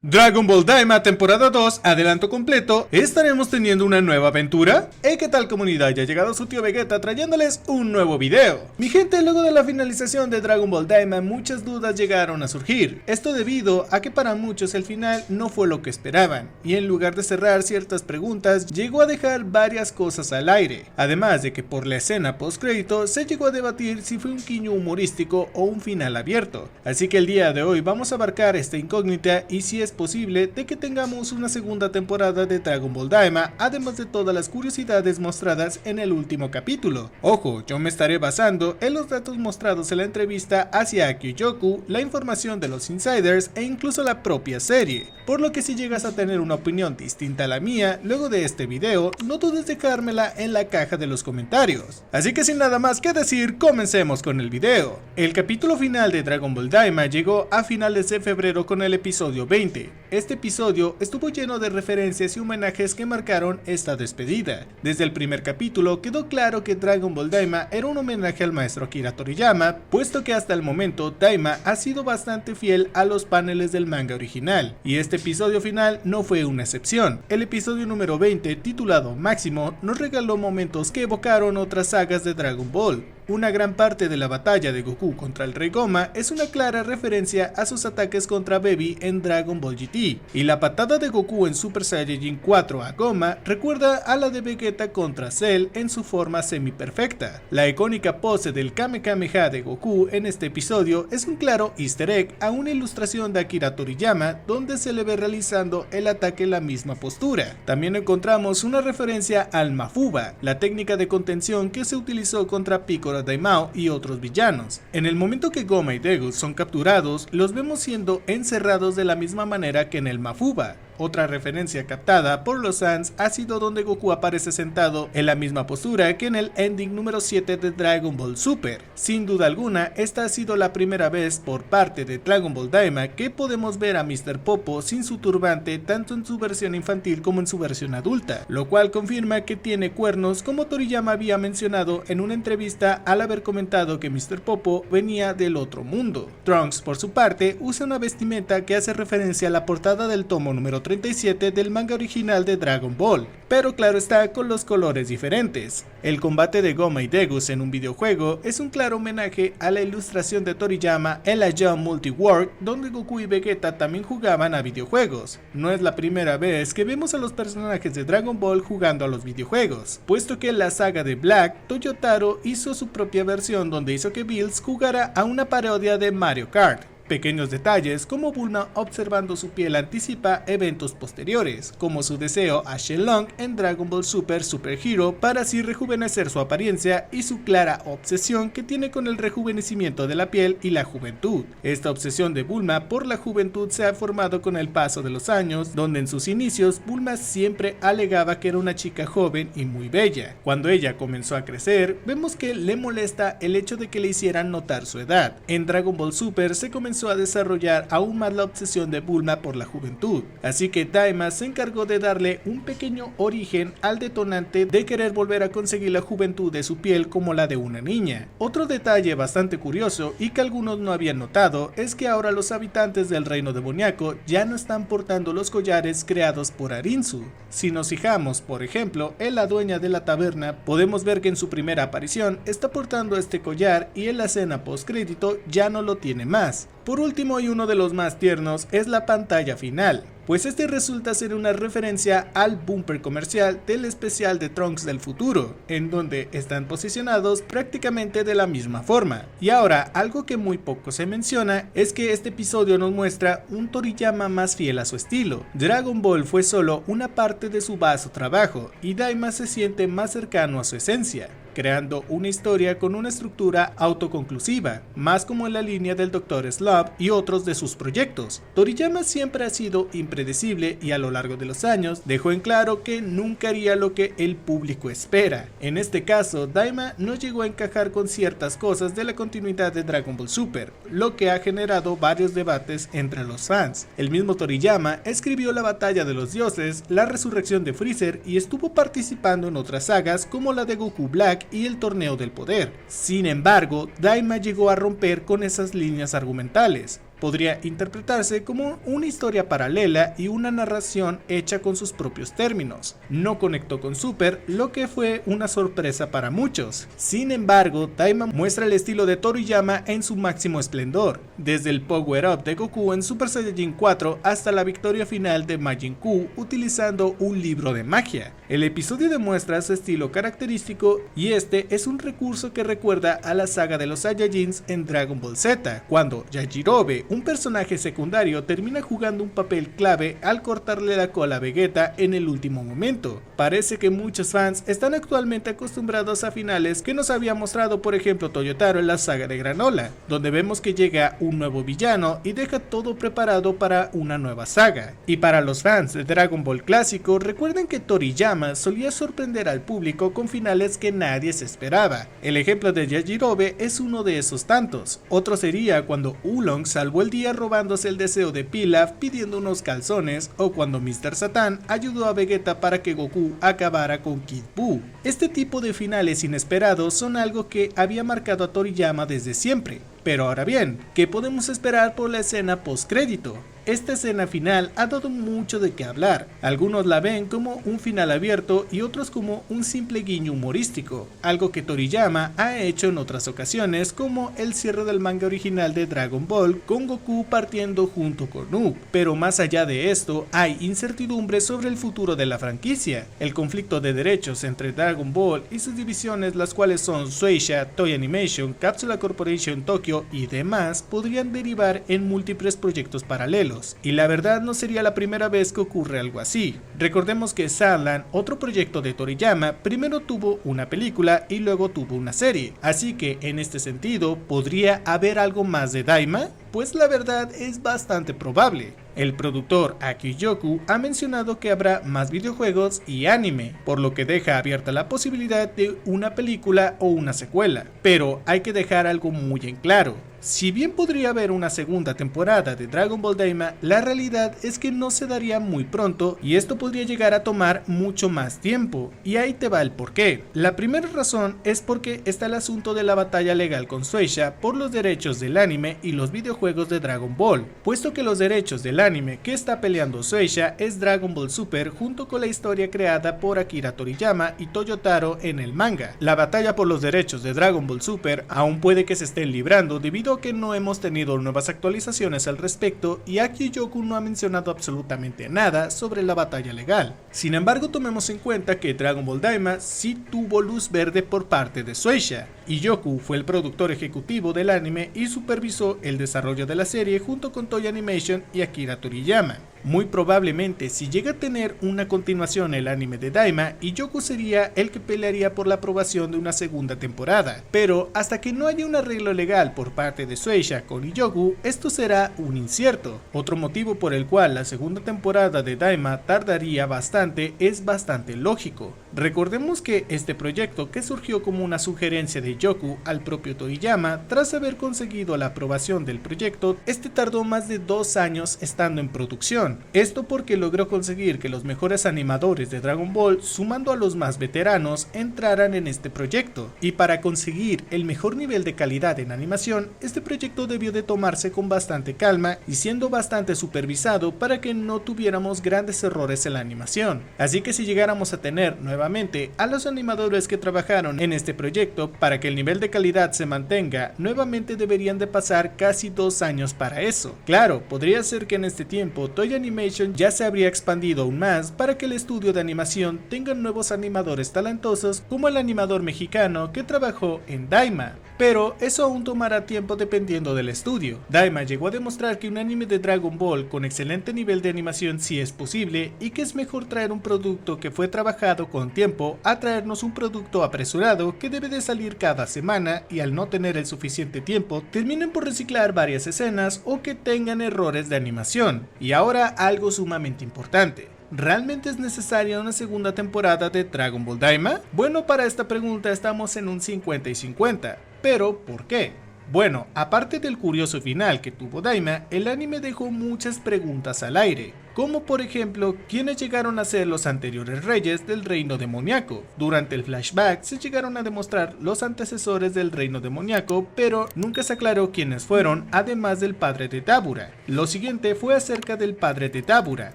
Dragon Ball Daima temporada 2, adelanto completo, ¿estaremos teniendo una nueva aventura? ¿Qué tal comunidad? Ya ha llegado su tío Vegeta trayéndoles un nuevo video. Mi gente, luego de la finalización de Dragon Ball Daima muchas dudas llegaron a surgir. Esto debido a que para muchos el final no fue lo que esperaban, y en lugar de cerrar ciertas preguntas, llegó a dejar varias cosas al aire. Además de que por la escena post crédito se llegó a debatir si fue un guiño humorístico o un final abierto. Así que el día de hoy vamos a abarcar esta incógnita y si es posible de que tengamos una segunda temporada de Dragon Ball Daima, además de todas las curiosidades mostradas en el último capítulo. Ojo, yo me estaré basando en los datos mostrados en la entrevista hacia Kyoyoku, la información de los insiders e incluso la propia serie, por lo que si llegas a tener una opinión distinta a la mía luego de este video, no dudes dejármela en la caja de los comentarios. Así que sin nada más que decir, comencemos con el video. El capítulo final de Dragon Ball Daima llegó a finales de febrero con el episodio 20. Este episodio estuvo lleno de referencias y homenajes que marcaron esta despedida. Desde el primer capítulo quedó claro que Dragon Ball Daima era un homenaje al maestro Akira Toriyama, puesto que hasta el momento Daima ha sido bastante fiel a los paneles del manga original, y este episodio final no fue una excepción. El episodio número 20, titulado Máximo, nos regaló momentos que evocaron otras sagas de Dragon Ball. Una gran parte de la batalla de Goku contra el Rey Goma es una clara referencia a sus ataques contra Baby en Dragon Ball GT, y la patada de Goku en Super Saiyajin 4 a Goma recuerda a la de Vegeta contra Cell en su forma semi-perfecta. La icónica pose del Kamehameha de Goku en este episodio es un claro easter egg a una ilustración de Akira Toriyama donde se le ve realizando el ataque en la misma postura. También encontramos una referencia al Mafuba, la técnica de contención que se utilizó contra Piccolo Daimao y otros villanos. En el momento que Goma y Degus son capturados, los vemos siendo encerrados de la misma manera que en el Mafuba. Otra referencia captada por los fans ha sido donde Goku aparece sentado en la misma postura que en el ending número 7 de Dragon Ball Super. Sin duda alguna, esta ha sido la primera vez por parte de Dragon Ball Daima que podemos ver a Mr. Popo sin su turbante tanto en su versión infantil como en su versión adulta, lo cual confirma que tiene cuernos como Toriyama había mencionado en una entrevista al haber comentado que Mr. Popo venía del otro mundo. Trunks, por su parte, usa una vestimenta que hace referencia a la portada del tomo número 37 del manga original de Dragon Ball, pero claro está con los colores diferentes. El combate de Goma y Degus en un videojuego es un claro homenaje a la ilustración de Toriyama en la Jump Multi-World, donde Goku y Vegeta también jugaban a videojuegos. No es la primera vez que vemos a los personajes de Dragon Ball jugando a los videojuegos, puesto que en la saga de Black, Toyotaro hizo su propia versión donde hizo que Bills jugara a una parodia de Mario Kart. Pequeños detalles como Bulma observando su piel anticipa eventos posteriores, como su deseo a Shenlong en Dragon Ball Super Super Hero para así rejuvenecer su apariencia y su clara obsesión que tiene con el rejuvenecimiento de la piel y la juventud. Esta obsesión de Bulma por la juventud se ha formado con el paso de los años, donde en sus inicios Bulma siempre alegaba que era una chica joven y muy bella. Cuando ella comenzó a crecer, vemos que le molesta el hecho de que le hicieran notar su edad. En Dragon Ball Super se comenzó a desarrollar aún más la obsesión de Bulma por la juventud, así que Daima se encargó de darle un pequeño origen al detonante de querer volver a conseguir la juventud de su piel como la de una niña. Otro detalle bastante curioso y que algunos no habían notado es que ahora los habitantes del reino demoníaco ya no están portando los collares creados por Arinzu. Si nos fijamos, por ejemplo, en la dueña de la taberna, podemos ver que en su primera aparición está portando este collar y en la escena post crédito ya no lo tiene más. Por último, y uno de los más tiernos, es la pantalla final, pues este resulta ser una referencia al bumper comercial del especial de Trunks del futuro, en donde están posicionados prácticamente de la misma forma. Y ahora, algo que muy poco se menciona es que este episodio nos muestra un Toriyama más fiel a su estilo. Dragon Ball fue solo una parte de su vasto trabajo, y Daima se siente más cercano a su esencia, creando una historia con una estructura autoconclusiva, más como en la línea del Dr. Slump y otros de sus proyectos. Toriyama siempre ha sido impredecible y a lo largo de los años dejó en claro que nunca haría lo que el público espera. En este caso, Daima no llegó a encajar con ciertas cosas de la continuidad de Dragon Ball Super, lo que ha generado varios debates entre los fans. El mismo Toriyama escribió la batalla de los dioses, la resurrección de Freezer y estuvo participando en otras sagas como la de Goku Black y el torneo del poder. Sin embargo, Daima llegó a romper con esas líneas argumentales, podría interpretarse como una historia paralela y una narración hecha con sus propios términos. No conectó con Super, lo que fue una sorpresa para muchos. Sin embargo, Daima muestra el estilo de Toriyama en su máximo esplendor, desde el Power Up de Goku en Super Saiyajin 4 hasta la victoria final de Majin Buu utilizando un libro de magia. El episodio demuestra su estilo característico y este es un recurso que recuerda a la saga de los Saiyajins en Dragon Ball Z, cuando Yajirobe, un personaje secundario, termina jugando un papel clave al cortarle la cola a Vegeta en el último momento. Parece que muchos fans están actualmente acostumbrados a finales que nos había mostrado por ejemplo Toyotaro en la saga de Granola, donde vemos que llega un nuevo villano y deja todo preparado para una nueva saga. Y para los fans de Dragon Ball clásico, recuerden que Toriyama solía sorprender al público con finales que nadie se esperaba. El ejemplo de Yajirobe es uno de esos tantos. Otro sería cuando Oolong salvó el día robándose el deseo de Pilaf pidiendo unos calzones, o cuando Mr. Satan ayudó a Vegeta para que Goku acabara con Kid Buu. Este tipo de finales inesperados son algo que había marcado a Toriyama desde siempre. Pero ahora bien, ¿qué podemos esperar por la escena postcrédito? Esta escena final ha dado mucho de qué hablar. Algunos la ven como un final abierto y otros como un simple guiño humorístico, algo que Toriyama ha hecho en otras ocasiones, como el cierre del manga original de Dragon Ball con Goku partiendo junto con Up. Pero más allá de esto, hay incertidumbre sobre el futuro de la franquicia. El conflicto de derechos entre Dragon Ball y sus divisiones, las cuales son Shueisha, Toei Animation, Capsula Corporation Tokyo y demás, podrían derivar en múltiples proyectos paralelos. Y la verdad no sería la primera vez que ocurre algo así. Recordemos que Sandland, otro proyecto de Toriyama, primero tuvo una película y luego tuvo una serie, así que en este sentido, ¿podría haber algo más de Daima? Pues la verdad es bastante probable. El productor Akiyoko ha mencionado que habrá más videojuegos y anime, por lo que deja abierta la posibilidad de una película o una secuela. Pero hay que dejar algo muy en claro. Si bien podría haber una segunda temporada de Dragon Ball Daima, la realidad es que no se daría muy pronto y esto podría llegar a tomar mucho más tiempo. Y ahí te va el porqué. La primera razón es porque está el asunto de la batalla legal con Shueisha por los derechos del anime y los videojuegos de Dragon Ball, puesto que los derechos del anime que está peleando Shueisha es Dragon Ball Super junto con la historia creada por Akira Toriyama y Toyotaro en el manga. La batalla por los derechos de Dragon Ball Super aún puede que se estén librando debido a que no hemos tenido nuevas actualizaciones al respecto y Akiyoko no ha mencionado absolutamente nada sobre la batalla legal. Sin embargo, tomemos en cuenta que Dragon Ball Daima sí tuvo luz verde por parte de Shueisha, y Yoku fue el productor ejecutivo del anime y supervisó el desarrollo de la serie junto con Toei Animation y Akira Toriyama. Muy probablemente, si llega a tener una continuación el anime de Daima, Iyoku sería el que pelearía por la aprobación de una segunda temporada, pero hasta que no haya un arreglo legal por parte de Shueisha con Iyoku, esto será un incierto. Otro motivo por el cual la segunda temporada de Daima tardaría bastante es bastante lógico. Recordemos que este proyecto, que surgió como una sugerencia de Iyoku al propio Toriyama, tras haber conseguido la aprobación del proyecto, este tardó más de 2 años estando en producción. Esto porque logró conseguir que los mejores animadores de Dragon Ball, sumando a los más veteranos, entraran en este proyecto. Y para conseguir el mejor nivel de calidad en animación, este proyecto debió de tomarse con bastante calma y siendo bastante supervisado para que no tuviéramos grandes errores en la animación. Así que si llegáramos a tener nuevamente a los animadores que trabajaron en este proyecto, para que el nivel de calidad se mantenga, nuevamente deberían de pasar casi 2 años para eso. Claro, podría ser que en este tiempo Toei Animation ya se habría expandido aún más para que el estudio de animación tenga nuevos animadores talentosos como el animador mexicano que trabajó en Daima, pero eso aún tomará tiempo dependiendo del estudio. Daima llegó a demostrar que un anime de Dragon Ball con excelente nivel de animación sí es posible y que es mejor traer un producto que fue trabajado con tiempo a traernos un producto apresurado que debe de salir cada semana y al no tener el suficiente tiempo terminen por reciclar varias escenas o que tengan errores de animación. Y ahora algo sumamente importante. ¿Realmente es necesaria una segunda temporada de Dragon Ball Daima? Bueno, para esta pregunta estamos en un 50 y 50. ¿Pero por qué? Bueno, aparte del curioso final que tuvo Daima, el anime dejó muchas preguntas al aire, como por ejemplo quienes llegaron a ser los anteriores reyes del reino demoníaco. Durante el flashback se llegaron a demostrar los antecesores del reino demoníaco, pero nunca se aclaró quiénes fueron, además del padre de Dabura. Lo siguiente fue acerca del padre de Dabura,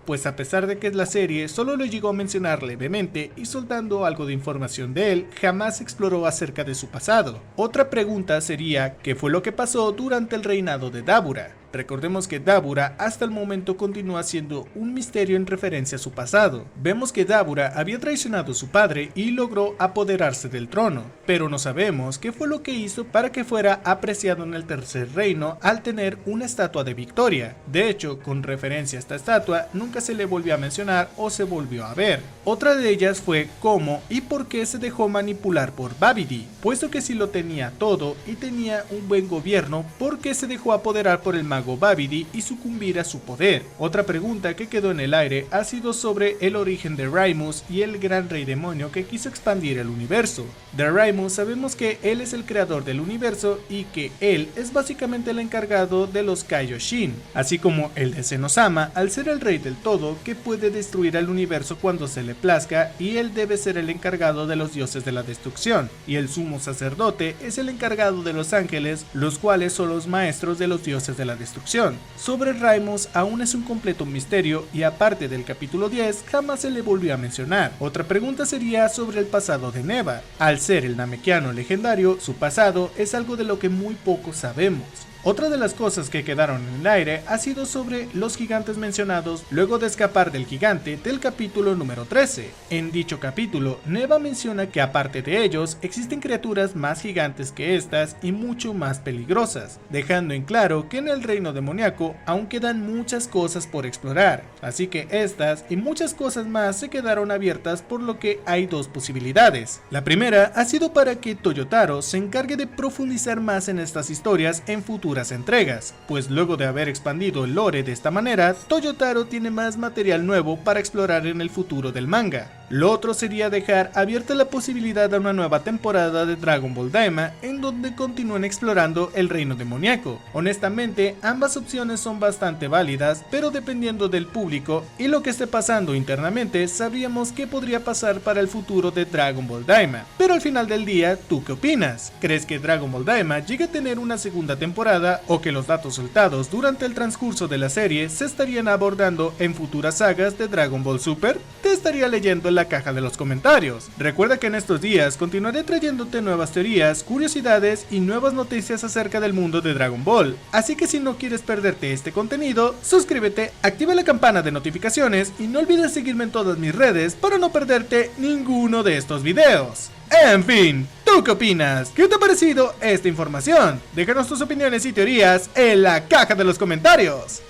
pues a pesar de que la serie solo lo llegó a mencionar levemente y soltando algo de información de él, jamás exploró acerca de su pasado. Otra pregunta sería, ¿qué fue lo que pasó durante el reinado de Dabura? Recordemos que Dabura hasta el momento continúa siendo un misterio en referencia a su pasado. Vemos que Dabura había traicionado a su padre y logró apoderarse del trono, pero no sabemos qué fue lo que hizo para que fuera apreciado en el tercer reino al tener una estatua de Victoria. De hecho, con referencia a esta estatua, nunca se le volvió a mencionar o se volvió a ver. Otra de ellas fue cómo y por qué se dejó manipular por Babidi, puesto que si lo tenía todo y tenía un buen gobierno, ¿por qué se dejó apoderar por el mago Babidi y sucumbir a su poder? Otra pregunta que quedó en el aire ha sido sobre el origen de Raimus y el gran rey demonio que quiso expandir el universo. De Raimus sabemos que él es el creador del universo y que él es básicamente el encargado de los Kaioshin, así como el de Zenosama al ser el rey del todo que puede destruir al universo cuando se le plazca, y él debe ser el encargado de los dioses de la destrucción, y el sumo sacerdote es el encargado de los ángeles, los cuales son los maestros de los dioses de la destrucción. Sobre Raimus aún es un completo misterio y aparte del capítulo 10 jamás se le volvió a mencionar. Otra pregunta sería sobre el pasado de Neva. Al ser el Namekiano legendario, su pasado es algo de lo que muy poco sabemos. Otra de las cosas que quedaron en el aire ha sido sobre los gigantes mencionados luego de escapar del gigante del capítulo número 13. En dicho capítulo, Neva menciona que aparte de ellos, existen criaturas más gigantes que estas y mucho más peligrosas, dejando en claro que en el reino demoníaco aún quedan muchas cosas por explorar, así que estas y muchas cosas más se quedaron abiertas, por lo que hay dos posibilidades. La primera ha sido para que Toyotaro se encargue de profundizar más en estas historias en futuras entregas, pues luego de haber expandido el lore de esta manera, Toyotaro tiene más material nuevo para explorar en el futuro del manga. Lo otro sería dejar abierta la posibilidad a una nueva temporada de Dragon Ball Daima en donde continúen explorando el reino demoníaco. Honestamente, ambas opciones son bastante válidas, pero dependiendo del público y lo que esté pasando internamente, sabríamos qué podría pasar para el futuro de Dragon Ball Daima. Pero al final del día, ¿tú qué opinas? ¿Crees que Dragon Ball Daima llegue a tener una segunda temporada o que los datos soltados durante el transcurso de la serie se estarían abordando en futuras sagas de Dragon Ball Super? Te estaría leyendo en la caja de los comentarios. Recuerda que en estos días continuaré trayéndote nuevas teorías, curiosidades y nuevas noticias acerca del mundo de Dragon Ball, así que si no quieres perderte este contenido, suscríbete, activa la campana de notificaciones y no olvides seguirme en todas mis redes para no perderte ninguno de estos videos. En fin, ¿tú qué opinas? ¿Qué te ha parecido esta información? Déjanos tus opiniones y teorías en la caja de los comentarios.